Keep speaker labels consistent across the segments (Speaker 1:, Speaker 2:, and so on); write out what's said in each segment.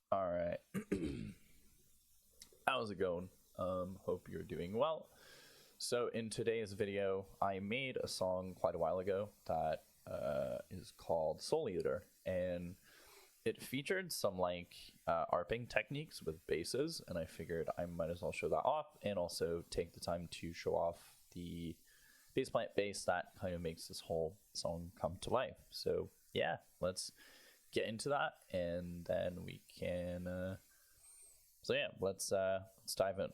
Speaker 1: All right. How's it going? Hope you're doing well. So in today's video, I made a song quite a while ago that is called Soul Eater, and it featured some like arping techniques with basses, and I figured I might as well show that off and also take the time to show off the bass plant bass that kind of makes this whole song come to life. So yeah, let's get into that, and then we can so yeah, let's dive in.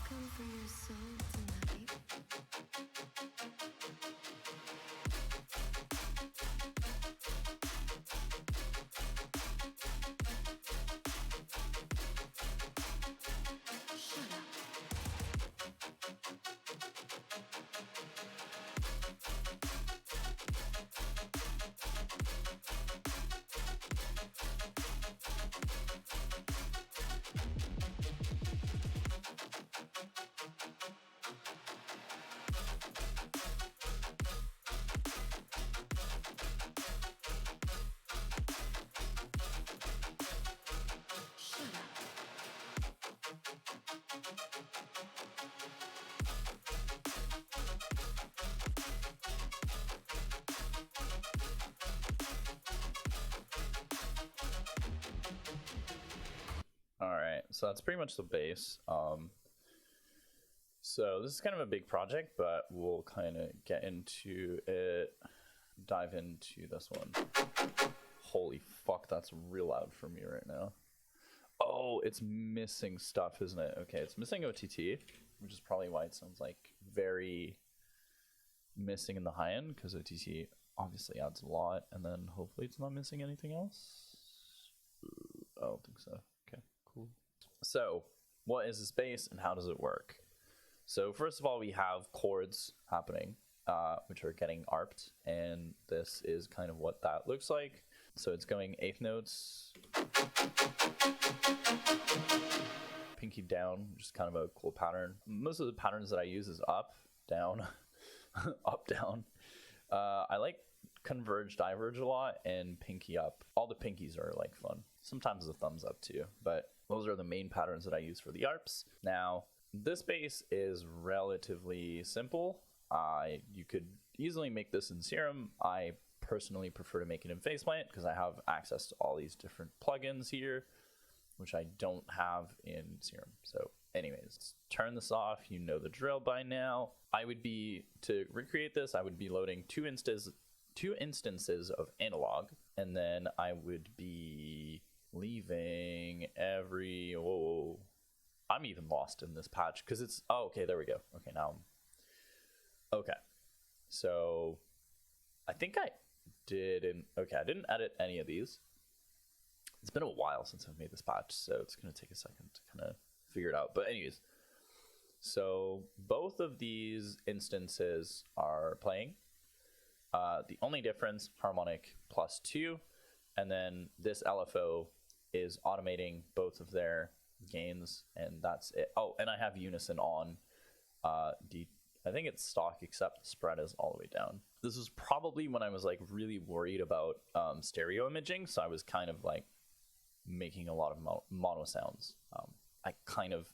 Speaker 2: Come for your soul tonight. Shut up. Shut up.
Speaker 1: All right, so that's pretty much the bass. So this is kind of a big project, but we'll kind of get into it, dive into this one. Holy fuck, that's real loud for me right now. Oh, it's missing stuff, isn't it? Okay, it's missing OTT, which is probably why it sounds like very missing in the high end, because OTT obviously adds a lot, and then hopefully it's not missing anything else. I don't think so. Okay, cool. So what is this bass and how does it work? So first of all, we have chords happening, which are getting arped, and this is kind of what that looks like. So it's going eighth notes, pinky down, which is kind of a cool pattern. Most of the patterns that I use is up, down, up, down. I like converge, diverge a lot, and pinky up. All the pinkies are like fun. Sometimes the thumbs up too, but those are the main patterns that I use for the arps. Now, this bass is relatively simple. You could easily make this in Serum. I personally prefer to make it in Faceplant because I have access to all these different plugins here, which I don't have in Serum. So anyways, turn this off. You know the drill by now. To recreate this, I would be loading two instances of analog, and then I would be leaving every, I'm even lost in this patch because it's, oh, okay, there we go. Okay, now okay. So I think I didn't edit any of these. It's been a while since I've made this patch, so it's going to take a second to kind of figure it out. But anyways, so both of these instances are playing. The only difference, harmonic +2, and then this LFO is automating both of their gains, and that's it. Oh, and I have unison on. I think it's stock, except the spread is all the way down. This was probably when I was like really worried about stereo imaging, so I was kind of like making a lot of mono sounds. I kind of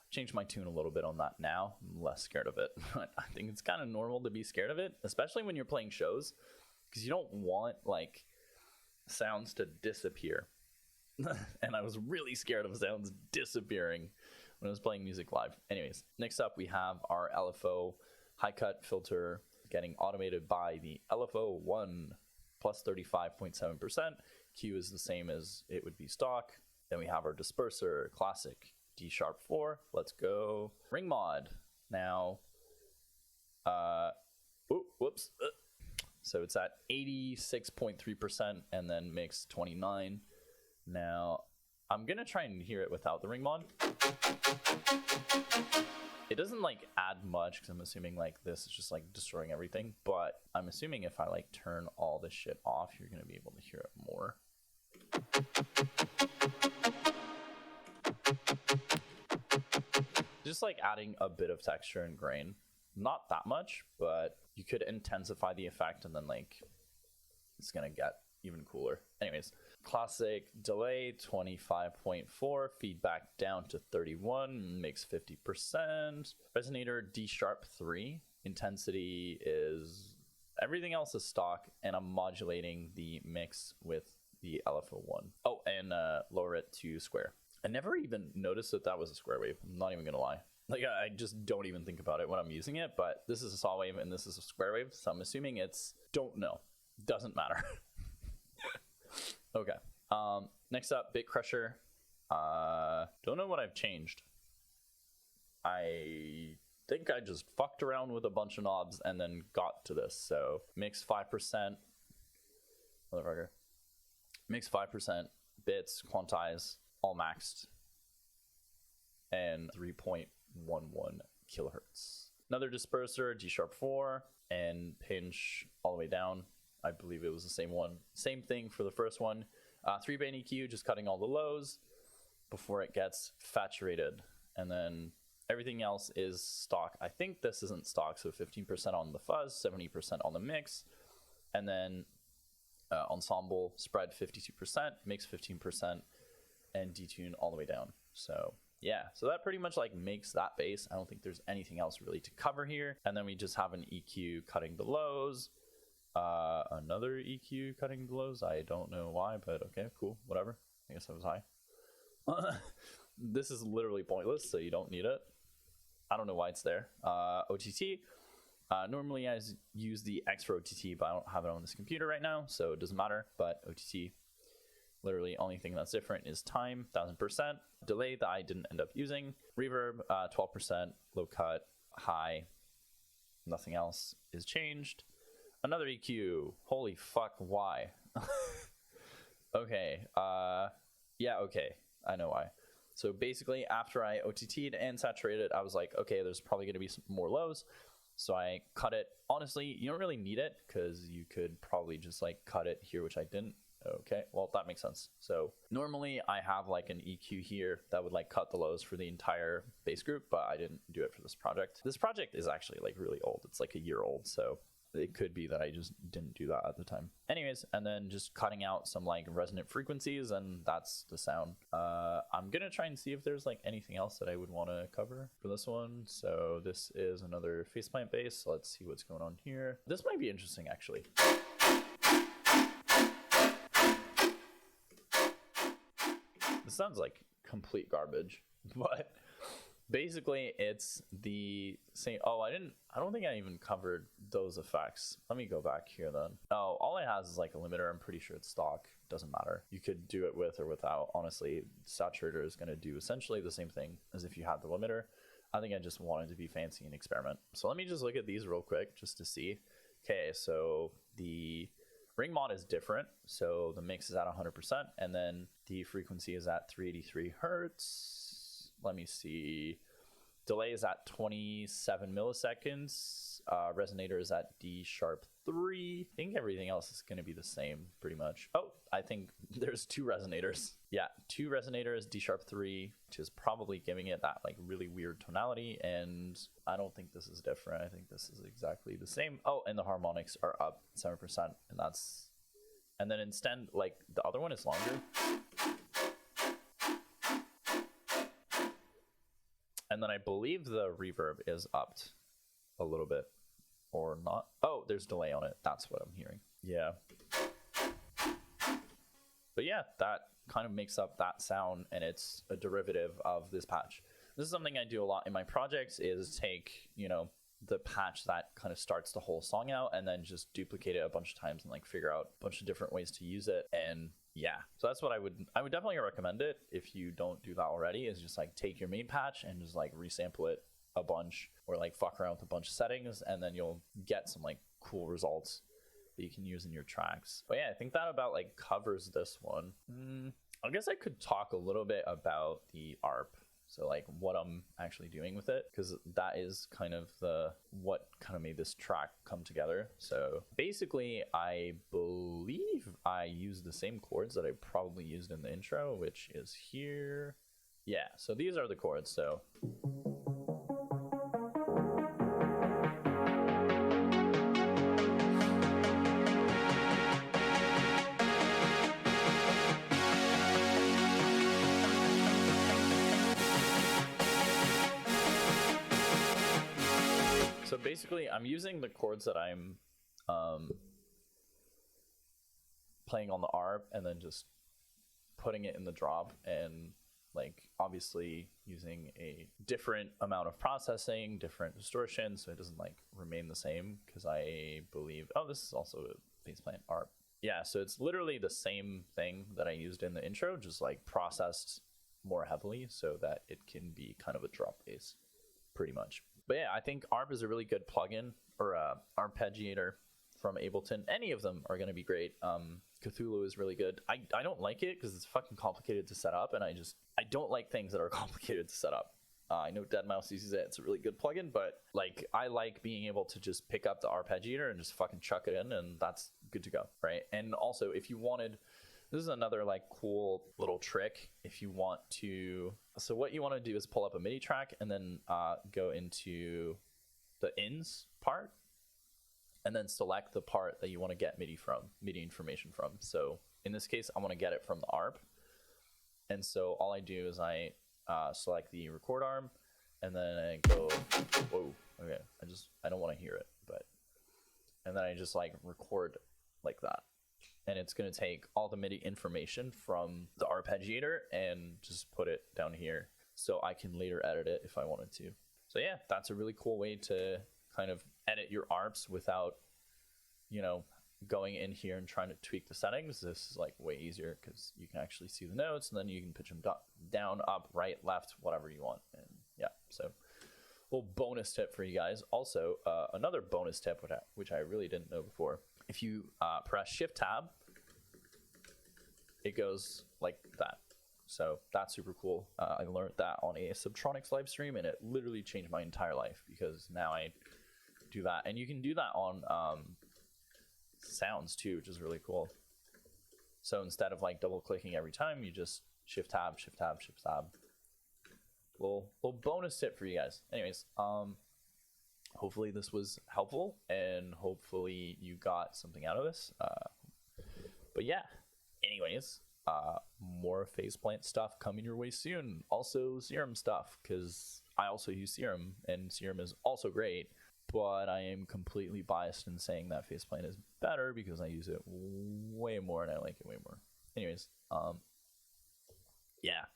Speaker 1: changed my tune a little bit on that now. I'm less scared of it. But I think it's kind of normal to be scared of it, especially when you're playing shows, because you don't want like sounds to disappear. And I was really scared of sounds disappearing when I was playing music live. Anyways, next up we have our LFO high cut filter getting automated by the LFO 1 plus 35.7%. Q is the same as it would be stock. Then we have our disperser, classic D#4. Let's go. Ring mod. Now, whoops. So it's at 86.3% and then mix 29. Now, I'm gonna try and hear it without the ring mod. It doesn't like add much because I'm assuming like this is just like destroying everything, but I'm assuming if I like turn all this shit off, you're gonna be able to hear it more. Just like adding a bit of texture and grain. Not that much, but you could intensify the effect and then like it's gonna get even cooler. Anyways, classic delay 25.4, feedback down to 31, makes 50%. Resonator D sharp 3, intensity is everything else is stock, and I'm modulating the mix with the LFO1. Oh, and lower it to square. I never even noticed that that was a square wave. I'm not even gonna lie. Like I just don't even think about it when I'm using it, but this is a saw wave and this is a square wave, so I'm assuming it's, don't know, doesn't matter. Okay, next up, Bit Crusher. Don't know what I've changed. I think I just fucked around with a bunch of knobs and then got to this. So mix 5%, motherfucker. Mix 5%, bits, quantize, all maxed, and 3.11 kilohertz. Another disperser, G sharp 4, and pinch all the way down. I believe it was the same one. Same thing for the first one. 3-band EQ, just cutting all the lows before it gets saturated. And then everything else is stock. I think this isn't stock, so 15% on the fuzz, 70% on the mix. And then ensemble, spread 52%, mix 15%, and detune all the way down. So yeah, so that pretty much like makes that bass. I don't think there's anything else really to cover here. And then we just have an EQ cutting the lows. Another EQ cutting the lows. I don't know why, but okay, cool, whatever. I guess I was high. This is literally pointless, so you don't need it. I don't know why it's there. OTT. Normally I use the X for OTT, but I don't have it on this computer right now, so it doesn't matter. But OTT, literally only thing that's different is time, 1000%. Delay that I didn't end up using. Reverb, 12%. Low cut, high. Nothing else is changed. Another EQ. Holy fuck, why? Okay. Yeah, okay. I know why. So basically, after I OTT'd and saturated, I was like, okay, there's probably going to be some more lows. So I cut it. Honestly, you don't really need it because you could probably just like cut it here, which I didn't. Okay, well, that makes sense. So normally I have like an EQ here that would like cut the lows for the entire bass group, but I didn't do it for this project. This project is actually like really old. It's like a year old. So it could be that I just didn't do that at the time. Anyways, and then just cutting out some like resonant frequencies, and that's the sound. I'm gonna try and see if there's like anything else that I would want to cover for this one. So this is another faceplant bass. Let's see what's going on here. This might be interesting actually. This sounds like complete garbage, but basically it's the same. Oh, I don't think I even covered those effects. Let me go back here then. Oh, all it has is like a limiter. I'm pretty sure it's stock. Doesn't matter. You could do it with or without. Honestly, saturator is going to do essentially the same thing as if you had the limiter. I think I just wanted to be fancy and experiment. So let me just look at these real quick just to see. Okay, so the ring mod is different. So the mix is at 100%, and then the frequency is at 383 hertz. Let me see. Delay is at 27 milliseconds. Resonator is at D sharp 3. I think everything else is going to be the same pretty much. Oh, I think there's 2 resonators. Yeah, 2 resonators, D sharp 3, which is probably giving it that like really weird tonality. And I don't think this is different. I think this is exactly the same. Oh, and the harmonics are up 7%. And that's, and then instead, like the other one is longer. And then I believe the reverb is upped a little bit or not. Oh, there's delay on it. That's what I'm hearing. Yeah. But yeah, that kind of makes up that sound, and it's a derivative of this patch. This is something I do a lot in my projects, is take, you know, the patch that kind of starts the whole song out and then just duplicate it a bunch of times and like figure out a bunch of different ways to use it. And yeah, so that's what I would definitely recommend it if you don't do that already, is just like take your main patch and just like resample it a bunch or like fuck around with a bunch of settings, and then you'll get some like cool results that you can use in your tracks. But yeah, I think that about like covers this one. I guess I could talk a little bit about the ARP. So like what I'm actually doing with it, because that is kind of what kind of made this track come together. So basically I believe I used the same chords that I probably used in the intro, which is here. Yeah, so these are the chords. So So basically, I'm using the chords that I'm playing on the ARP and then just putting it in the drop, and like obviously using a different amount of processing, different distortion, so it doesn't like remain the same, because I believe, oh, this is also a baseline ARP. Yeah, so it's literally the same thing that I used in the intro, just like processed more heavily so that it can be kind of a drop bass, pretty much. But yeah, I think ARP is a really good plugin, or arpeggiator from Ableton. Any of them are going to be great. Cthulhu is really good. I don't like it because it's fucking complicated to set up, and I don't like things that are complicated to set up. I know deadmau5 uses it. It's a really good plugin, but like I like being able to just pick up the arpeggiator and just fucking chuck it in, and that's good to go, right? And also, if you wanted, this is another like cool little trick. If you want to, so what you want to do is pull up a MIDI track and then go into the ins part, and then select the part that you want to get MIDI information from. So in this case, I want to get it from the ARP. And so all I do is I select the record arm, and then I go, whoa, okay, I don't want to hear it, and then I just like record like that. And it's going to take all the MIDI information from the arpeggiator and just put it down here, so I can later edit it if I wanted to. So yeah, that's a really cool way to kind of edit your ARPs without, you know, going in here and trying to tweak the settings. This is like way easier because you can actually see the notes, and then you can pitch them down, up, right, left, whatever you want. And yeah, so little bonus tip for you guys. Also, another bonus tip, which I really didn't know before. If you press Shift Tab, it goes like that. So that's super cool. I learned that on a Subtronics live stream, and it literally changed my entire life, because now I do that. And you can do that on sounds too, which is really cool. So instead of like double clicking every time, you just Shift Tab, Shift Tab, Shift Tab. Little bonus tip for you guys. Anyways, hopefully this was helpful, and hopefully you got something out of this. But yeah, anyways, more faceplant stuff coming your way soon. Also Serum stuff, because I also use Serum, and Serum is also great, but I am completely biased in saying that faceplant is better because I use it way more and I like it way more. Anyways, yeah.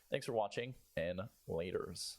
Speaker 1: Thanks for watching, and laters.